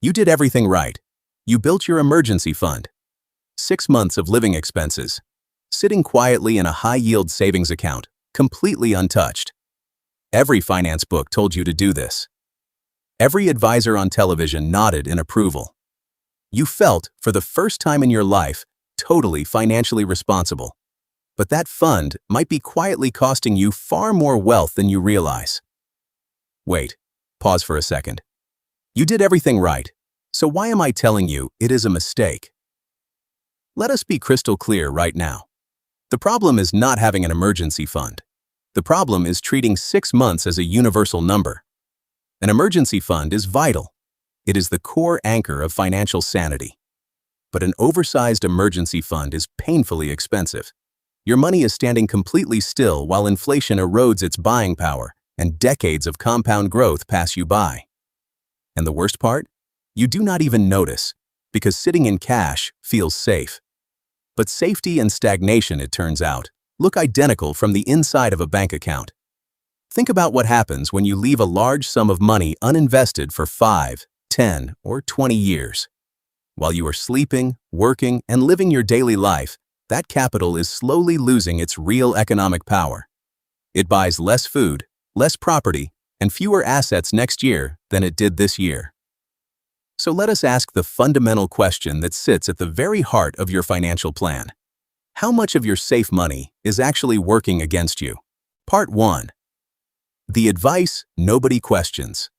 You did everything right. You built your emergency fund. 6 months of living expenses, sitting quietly in a high-yield savings account, completely untouched. Every finance book told you to do this. Every advisor on television nodded in approval. You felt, for the first time in your life, totally financially responsible. But that fund might be quietly costing you far more wealth than you realize. Wait, pause for a second. You did everything right, so why am I telling you it is a mistake? Let us be crystal clear right now. The problem is not having an emergency fund. The problem is treating 6 months as a universal number. An emergency fund is vital. It is the core anchor of financial sanity. But an oversized emergency fund is painfully expensive. Your money is standing completely still while inflation erodes its buying power and decades of compound growth pass you by. And the worst part? You do not even notice, because sitting in cash feels safe. But safety and stagnation, it turns out, look identical from the inside of a bank account. Think about what happens when you leave a large sum of money uninvested for 5, 10, or 20 years. While you are sleeping, working, and living your daily life, that capital is slowly losing its real economic power. It buys less food, less property, and fewer assets next year than it did this year. So let us ask the fundamental question that sits at the very heart of your financial plan. How much of your safe money is actually working against you? Part 1. The advice nobody questions.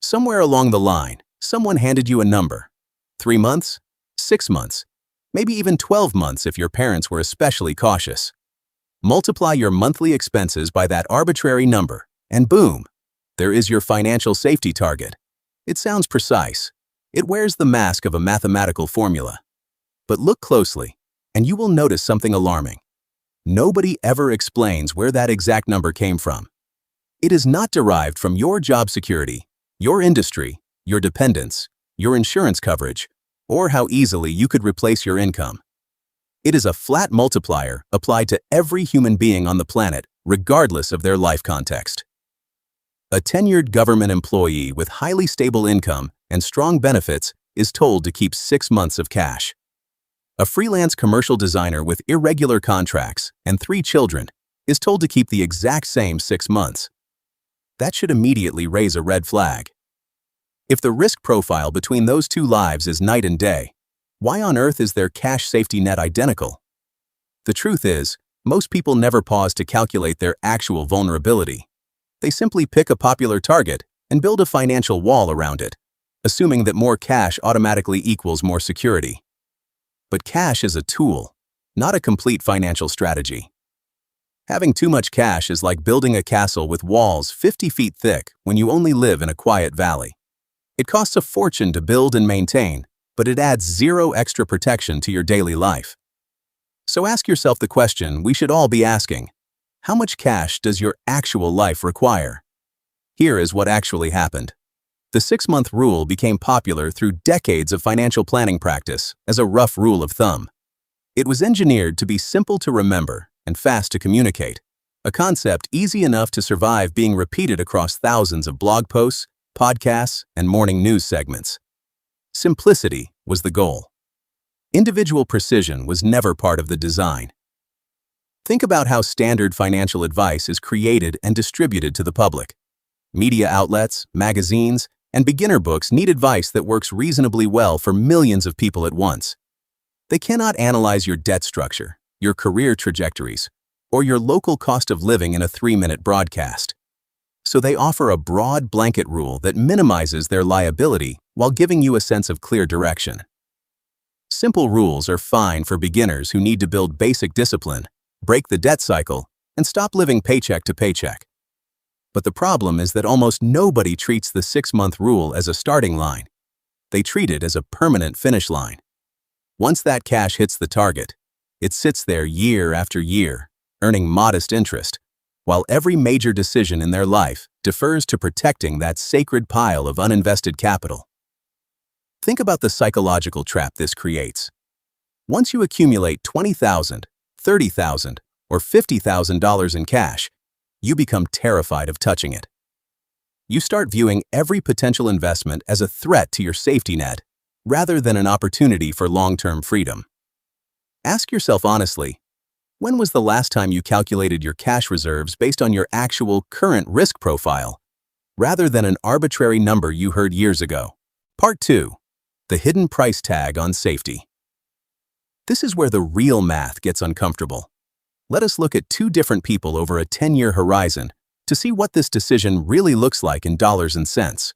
Somewhere along the line, someone handed you a number. 3 months? 6 months? Maybe even 12 months if your parents were especially cautious. Multiply your monthly expenses by that arbitrary number, and boom, there is your financial safety target. It sounds precise. It wears the mask of a mathematical formula. But look closely, and you will notice something alarming. Nobody ever explains where that exact number came from. It is not derived from your job security, your industry, your dependents, your insurance coverage, or how easily you could replace your income. It is a flat multiplier applied to every human being on the planet, regardless of their life context. A tenured government employee with highly stable income and strong benefits is told to keep 6 months of cash. A freelance commercial designer with irregular contracts and 3 children is told to keep the exact same 6 months. That should immediately raise a red flag. If the risk profile between those 2 lives is night and day, why on earth is their cash safety net identical? The truth is, most people never pause to calculate their actual vulnerability. They simply pick a popular target and build a financial wall around it, assuming that more cash automatically equals more security. But cash is a tool, not a complete financial strategy. Having too much cash is like building a castle with walls 50 feet thick when you only live in a quiet valley. It costs a fortune to build and maintain, but it adds 0 extra protection to your daily life. So ask yourself the question we should all be asking. How much cash does your actual life require? Here is what actually happened. The 6-month rule became popular through decades of financial planning practice as a rough rule of thumb. It was engineered to be simple to remember and fast to communicate, a concept easy enough to survive being repeated across thousands of blog posts, podcasts, and morning news segments. Simplicity was the goal. Individual precision was never part of the design. Think about how standard financial advice is created and distributed to the public. Media outlets, magazines, and beginner books need advice that works reasonably well for millions of people at once. They cannot analyze your debt structure, your career trajectories, or your local cost of living in a 3-minute broadcast. So they offer a broad blanket rule that minimizes their liability while giving you a sense of clear direction. Simple rules are fine for beginners who need to build basic discipline, break the debt cycle, and stop living paycheck to paycheck. But the problem is that almost nobody treats the 6-month rule as a starting line. They treat it as a permanent finish line. Once that cash hits the target, it sits there year after year, earning modest interest, while every major decision in their life defers to protecting that sacred pile of uninvested capital. Think about the psychological trap this creates. Once you accumulate $20,000, $30,000, or $50,000 in cash, you become terrified of touching it. you start viewing every potential investment as a threat to your safety net, rather than an opportunity for long-term freedom. Ask yourself honestly, when was the last time you calculated your cash reserves based on your actual current risk profile, rather than an arbitrary number you heard years ago? Part 2. The hidden price tag on safety. This is where the real math gets uncomfortable. Let us look at two different people over a 10-year horizon to see what this decision really looks like in dollars and cents.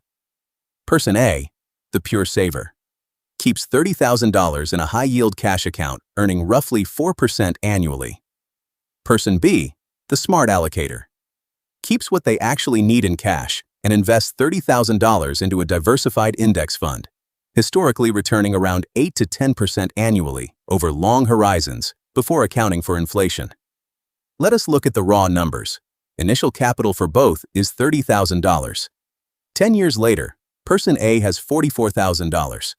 Person A, the pure saver, keeps $30,000 in a high-yield cash account, earning roughly 4% annually. Person B, the smart allocator, keeps what they actually need in cash and invests $30,000 into a diversified index fund, historically returning around 8 to 10% annually over long horizons before accounting for inflation. Let us look at the raw numbers. Initial capital for both is $30,000. 10 years later, Person A has $44,000.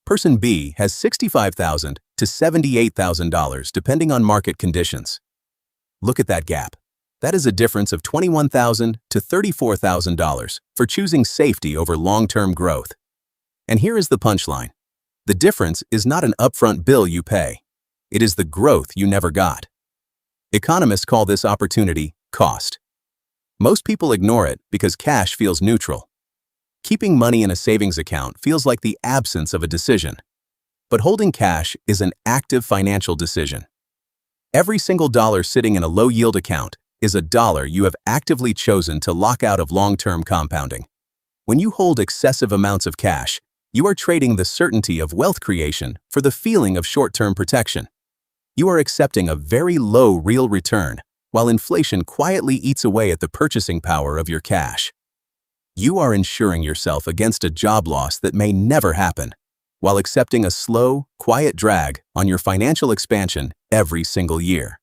Person B has $65,000 to $78,000 depending on market conditions. Look at that gap. That is a difference of $21,000 to $34,000 for choosing safety over long-term growth. And here is the punchline. The difference is not an upfront bill you pay. It is the growth you never got. Economists call this opportunity cost. Most people ignore it because cash feels neutral. Keeping money in a savings account feels like the absence of a decision. But holding cash is an active financial decision. Every single dollar sitting in a low-yield account is a dollar you have actively chosen to lock out of long-term compounding. When you hold excessive amounts of cash, you are trading the certainty of wealth creation for the feeling of short-term protection. You are accepting a very low real return, while inflation quietly eats away at the purchasing power of your cash. You are insuring yourself against a job loss that may never happen, while accepting a slow, quiet drag on your financial expansion every single year.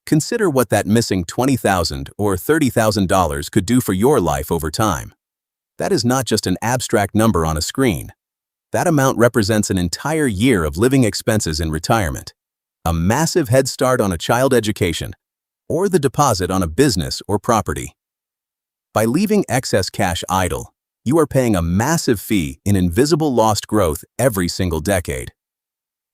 Consider what that missing $20,000 or $30,000 could do for your life over time. That is not just an abstract number on a screen. That amount represents an entire year of living expenses in retirement, a massive head start on a child education, or the deposit on a business or property. By leaving excess cash idle, you are paying a massive fee in invisible lost growth every single decade.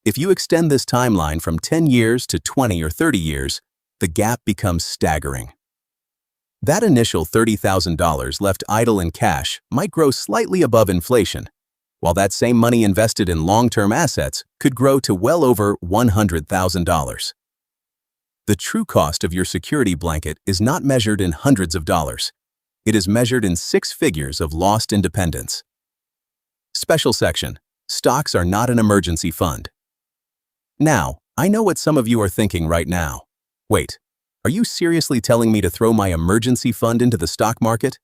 If you extend this timeline from 10 years to 20 or 30 years, the gap becomes staggering. That initial $30,000 left idle in cash might grow slightly above inflation, while that same money invested in long-term assets could grow to well over $100,000. The true cost of your security blanket is not measured in hundreds of dollars. It is measured in 6 figures of lost independence. Special section: Stocks are not an emergency fund. Now, I know what some of you are thinking right now. Wait, are you seriously telling me to throw my emergency fund into the stock market?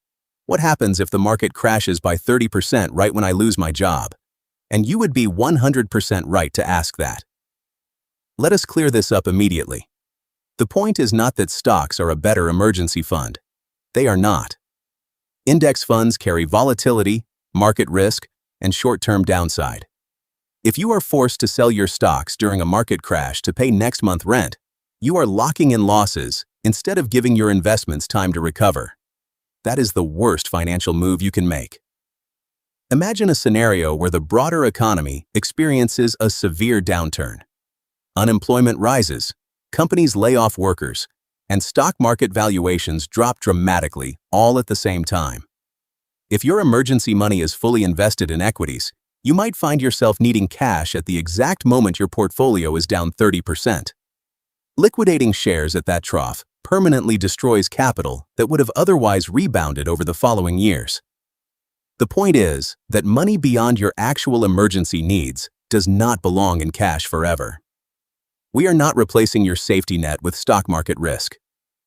What happens if the market crashes by 30% right when I lose my job? And you would be 100% right to ask that. Let us clear this up immediately. The point is not that stocks are a better emergency fund. They are not. Index funds carry volatility, market risk, and short-term downside. If you are forced to sell your stocks during a market crash to pay next month's rent, you are locking in losses instead of giving your investments time to recover. That is the worst financial move you can make. Imagine a scenario where the broader economy experiences a severe downturn. Unemployment rises, companies lay off workers, and stock market valuations drop dramatically all at the same time. If your emergency money is fully invested in equities, you might find yourself needing cash at the exact moment your portfolio is down 30%. Liquidating shares at that trough permanently destroys capital that would have otherwise rebounded over the following years. The point is that money beyond your actual emergency needs does not belong in cash forever. We are not replacing your safety net with stock market risk.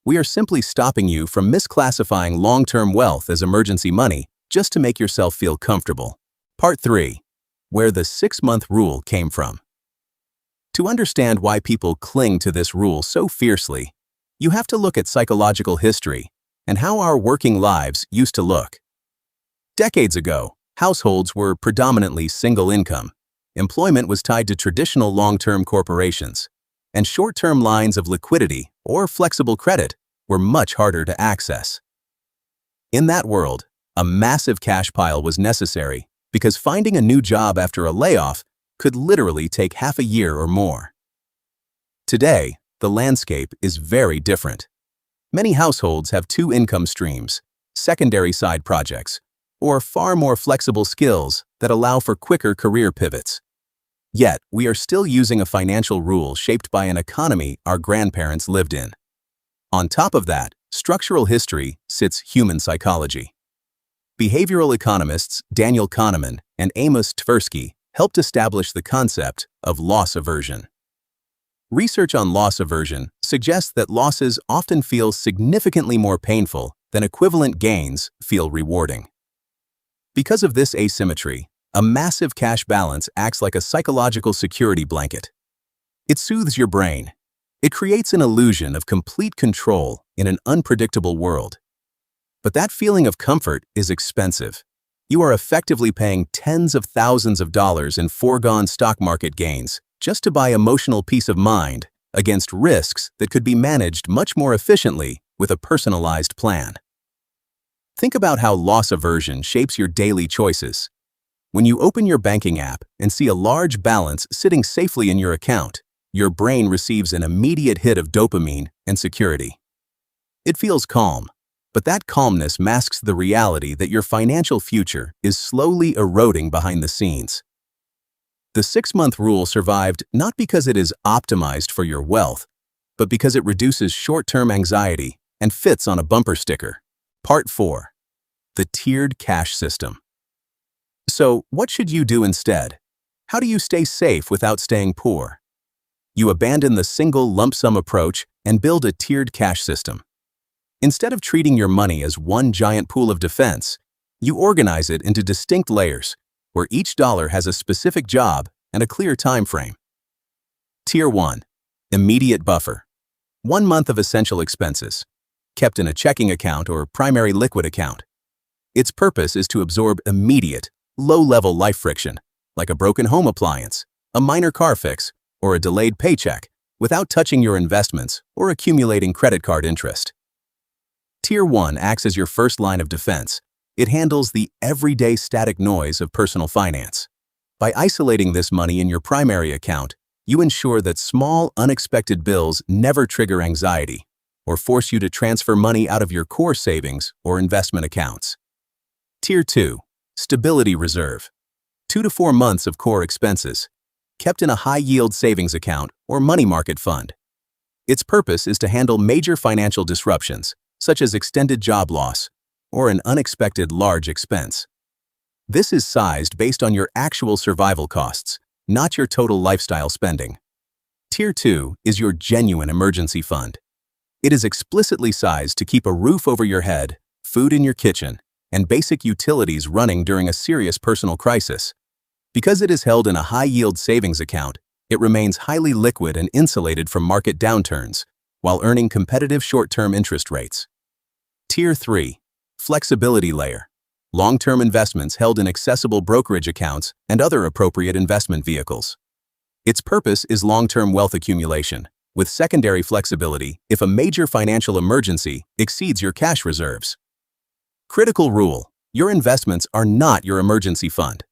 We are simply stopping you from misclassifying long-term wealth as emergency money just to make yourself feel comfortable. Part 3. Where the 6-month rule came from. To understand why people cling to this rule so fiercely, you have to look at psychological history and how our working lives used to look. Decades ago, households were predominantly single income. Employment was tied to traditional long-term corporations, and short-term lines of liquidity or flexible credit were much harder to access. In that world, A massive cash pile was necessary because finding a new job after a layoff could literally take half a year or more. Today, the landscape is very different. Many households have two income streams, secondary side projects, or far more flexible skills that allow for quicker career pivots. Yet, we are still using a financial rule shaped by an economy our grandparents lived in. On top of that, structural history sits human psychology. Behavioral economists Daniel Kahneman and Amos Tversky helped establish the concept of loss aversion. Research on loss aversion suggests that losses often feel significantly more painful than equivalent gains feel rewarding. Because of this asymmetry, a massive cash balance acts like a psychological security blanket. It soothes your brain. It creates an illusion of complete control in an unpredictable world. But that feeling of comfort is expensive. You are effectively paying tens of thousands of dollars in foregone stock market gains just to buy emotional peace of mind against risks that could be managed much more efficiently with a personalized plan. Think about how loss aversion shapes your daily choices. When you open your banking app and see a large balance sitting safely in your account, your brain receives an immediate hit of dopamine and security. It feels calm, but that calmness masks the reality that your financial future is slowly eroding behind the scenes. The 6-month rule survived not because it is optimized for your wealth, but because it reduces short-term anxiety and fits on a bumper sticker. Part 4. The tiered cash system. So, what should you do instead? How do you stay safe without staying poor? You abandon the single lump sum approach and build a tiered cash system. Instead of treating your money as one giant pool of defense, you organize it into distinct layers, where each dollar has a specific job and a clear time frame. Tier 1. Immediate buffer. 1 month of essential expenses, kept in a checking account or primary liquid account. Its purpose is to absorb immediate, low-level life friction, like a broken home appliance, a minor car fix, or a delayed paycheck, without touching your investments or accumulating credit card interest. Tier 1 acts as your first line of defense. It handles the everyday static noise of personal finance. By isolating this money in your primary account, you ensure that small, unexpected bills never trigger anxiety or force you to transfer money out of your core savings or investment accounts. Tier 2. Stability reserve. 2 to 4 months of core expenses, kept in a high-yield savings account or money market fund. Its purpose is to handle major financial disruptions, such as extended job loss or an unexpected large expense. This is sized based on your actual survival costs, not your total lifestyle spending. Tier 2 is your genuine emergency fund. It is explicitly sized to keep a roof over your head, food in your kitchen, and basic utilities running during a serious personal crisis. Because it is held in a high-yield savings account, it remains highly liquid and insulated from market downturns, while earning competitive short-term interest rates. Tier 3. Flexibility layer. Long-term investments held in accessible brokerage accounts and other appropriate investment vehicles. Its purpose is long-term wealth accumulation, with secondary flexibility if a major financial emergency exceeds your cash reserves. Critical rule: your investments are not your emergency fund.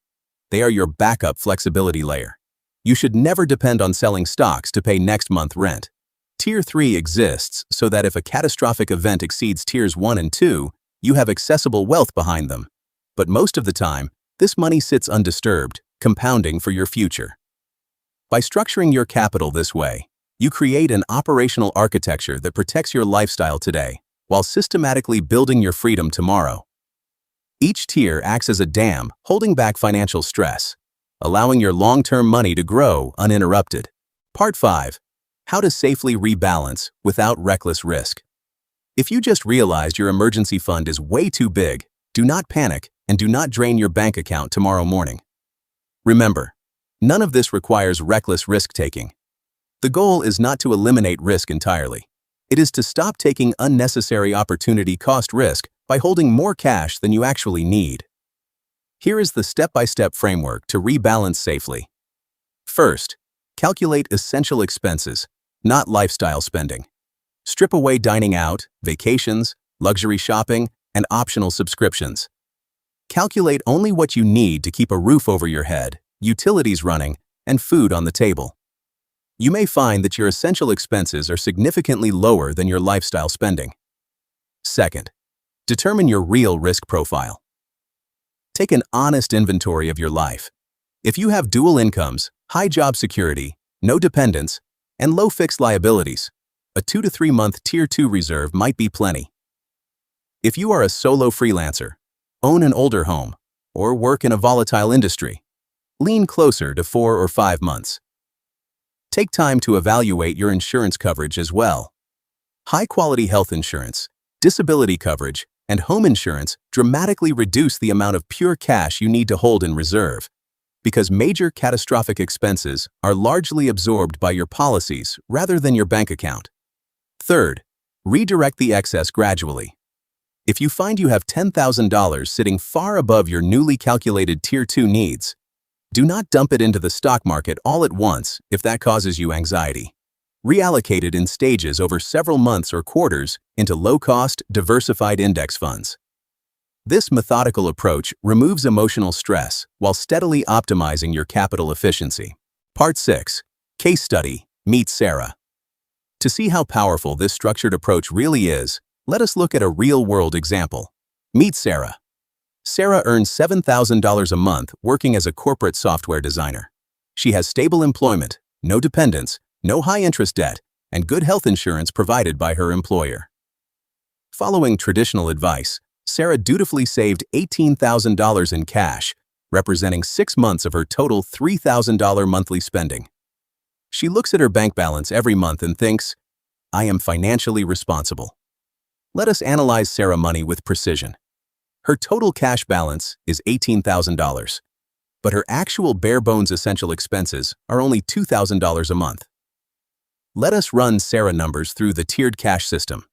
They are your backup flexibility layer. You should never depend on selling stocks to pay next month's rent. Tier 3 exists so that if a catastrophic event exceeds Tiers 1 and 2, you have accessible wealth behind them. But most of the time, this money sits undisturbed, compounding for your future. By structuring your capital this way, you create an operational architecture that protects your lifestyle today, while systematically building your freedom tomorrow. Each tier acts as a dam, holding back financial stress, allowing your long-term money to grow uninterrupted. Part 5. How to safely rebalance without reckless risk. If you just realized your emergency fund is way too big, do not panic and do not drain your bank account tomorrow morning. Remember, none of this requires reckless risk-taking. The goal is not to eliminate risk entirely. It is to stop taking unnecessary opportunity cost risk by holding more cash than you actually need. Here is the step-by-step framework to rebalance safely. First, calculate essential expenses, not lifestyle spending. Strip away dining out, vacations, luxury shopping, and optional subscriptions. Calculate only what you need to keep a roof over your head, utilities running, and food on the table. You may find that your essential expenses are significantly lower than your lifestyle spending. Second, determine your real risk profile. Take an honest inventory of your life. If you have dual incomes, high job security, no dependents, and low fixed liabilities, a 2 to 3 month Tier 2 reserve might be plenty. If you are a solo freelancer, own an older home, or work in a volatile industry, lean closer to 4 or 5 months. Take time to evaluate your insurance coverage as well. High-quality health insurance, disability coverage, and home insurance dramatically reduce the amount of pure cash you need to hold in reserve, because major catastrophic expenses are largely absorbed by your policies rather than your bank account. Third, redirect the excess gradually. If you find you have $10,000 sitting far above your newly calculated Tier 2 needs, do not dump it into the stock market all at once if that causes you anxiety. Reallocate it in stages over several months or quarters into low-cost, diversified index funds. This methodical approach removes emotional stress while steadily optimizing your capital efficiency. Part 6. Case Study. Meet Sarah. To see how powerful this structured approach really is, let us look at a real-world example. Meet Sarah. Sarah earns $7,000 a month working as a corporate software designer. She has stable employment, no dependents, no high-interest debt, and good health insurance provided by her employer. Following traditional advice, Sarah dutifully saved $18,000 in cash, representing 6 months of her total $3,000 monthly spending. She looks at her bank balance every month and thinks, "I am financially responsible." Let us analyze Sarah's money with precision. Her total cash balance is $18,000, but her actual bare-bones essential expenses are only $2,000 a month. Let us run Sarah numbers through the tiered cash system.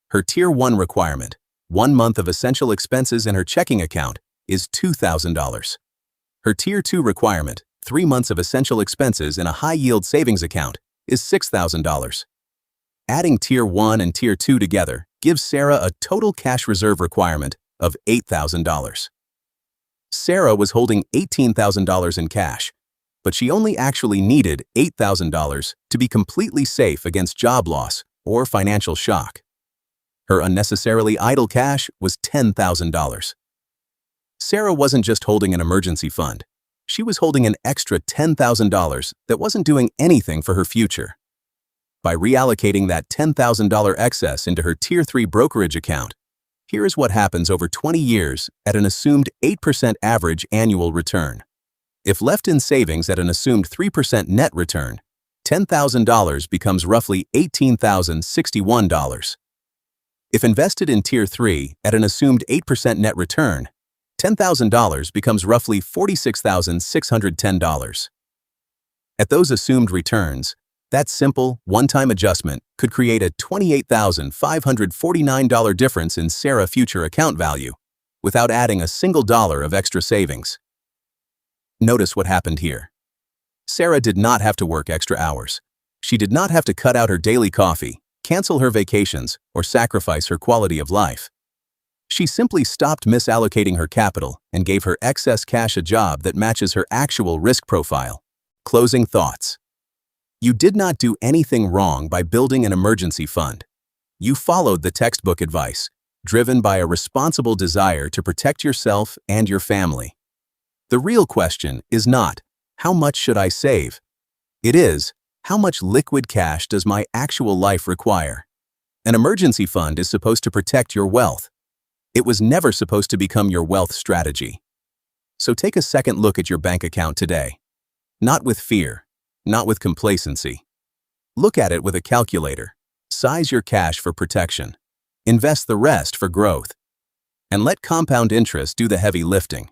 Her Tier 1 requirement, 1 month of essential expenses in her checking account, is $2,000. Her Tier 2 requirement, 3 months of essential expenses in a high-yield savings account, is $6,000. Adding Tier 1 and Tier 2 together gives Sarah a total cash reserve requirement of $8,000. Sarah was holding $18,000 in cash, but she only actually needed $8,000 to be completely safe against job loss or financial shock. Her unnecessarily idle cash was $10,000. Sarah wasn't just holding an emergency fund. She was holding an extra $10,000 that wasn't doing anything for her future. By reallocating that $10,000 excess into her Tier 3 brokerage account, here is what happens over 20 years at an assumed 8% average annual return. If left in savings at an assumed 3% net return, $10,000 becomes roughly $18,061. If invested in Tier 3 at an assumed 8% net return, $10,000 becomes roughly $46,610. At those assumed returns, that simple, one-time adjustment could create a $28,549 difference in Sarah's future account value, without adding a single dollar of extra savings. Notice what happened here. Sarah did not have to work extra hours. She did not have to cut out her daily coffee, cancel her vacations, or sacrifice her quality of life. She simply stopped misallocating her capital and gave her excess cash a job that matches her actual risk profile. Closing thoughts. You did not do anything wrong by building an emergency fund. You followed the textbook advice, driven by a responsible desire to protect yourself and your family. The real question is not, how much should I save? It is, how much liquid cash does my actual life require? An emergency fund is supposed to protect your wealth. It was never supposed to become your wealth strategy. So take a second look at your bank account today. Not with fear, not with complacency. Look at it with a calculator. Size your cash for protection. Invest the rest for growth. And let compound interest do the heavy lifting.